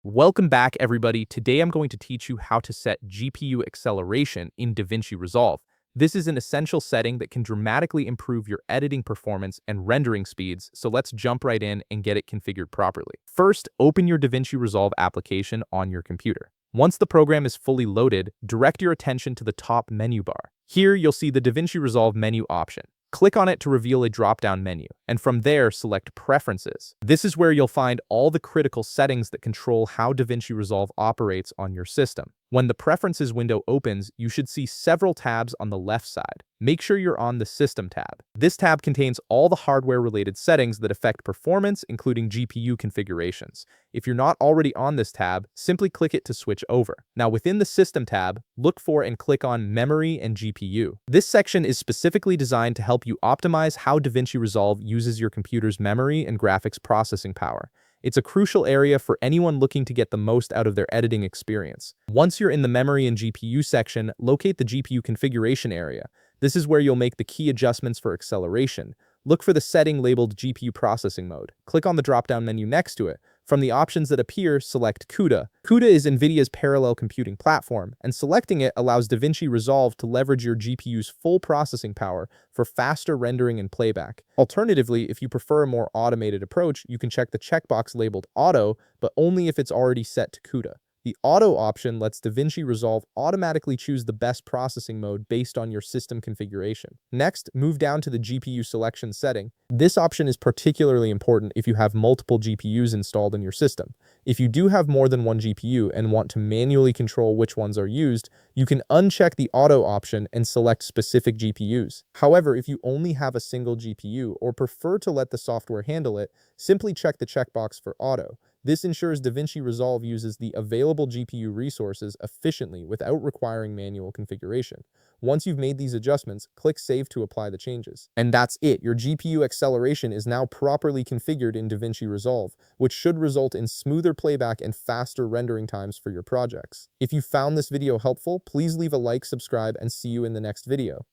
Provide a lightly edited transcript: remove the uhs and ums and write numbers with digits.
Welcome back, everybody. Today I'm going to teach you how to set GPU acceleration in DaVinci Resolve. This is an essential setting that can dramatically improve your editing performance and rendering speeds, so let's jump right in and get it configured properly. First, open your DaVinci Resolve application on your computer. Once the program is fully loaded, direct your attention to the top menu bar. Here, you'll see the DaVinci Resolve menu option. Click on it to reveal a drop-down menu, and from there, select Preferences. This is where you'll find all the critical settings that control how DaVinci Resolve operates on your system. When the Preferences window opens, you should see several tabs on the left side. Make sure you're on the System tab. This tab contains all the hardware-related settings that affect performance, including GPU configurations. If you're not already on this tab, simply click it to switch over. Now, within the System tab, look for and click on Memory and GPU. This section is specifically designed to help you optimize how DaVinci Resolve uses your computer's memory and graphics processing power. It's a crucial area for anyone looking to get the most out of their editing experience. Once you're in the Memory and GPU section, locate the GPU configuration area. This is where you'll make the key adjustments for acceleration. Look for the setting labeled GPU processing mode. Click on the drop-down menu next to it. From the options that appear, select CUDA. CUDA is NVIDIA's parallel computing platform, and selecting it allows DaVinci Resolve to leverage your GPU's full processing power for faster rendering and playback. Alternatively, if you prefer a more automated approach, you can check the checkbox labeled Auto, but only if it's already set to CUDA. The Auto option lets DaVinci Resolve automatically choose the best processing mode based on your system configuration. Next, move down to the GPU selection setting. This option is particularly important if you have multiple GPUs installed in your system. If you do have more than one GPU and want to manually control which ones are used, you can uncheck the Auto option and select specific GPUs. However, if you only have a single GPU or prefer to let the software handle it, simply check the checkbox for Auto. This ensures DaVinci Resolve uses the available GPU resources efficiently without requiring manual configuration. Once you've made these adjustments, click Save to apply the changes. And that's it. Your GPU acceleration is now properly configured in DaVinci Resolve, which should result in smoother playback and faster rendering times for your projects. If you found this video helpful, please leave a like, subscribe, and see you in the next video.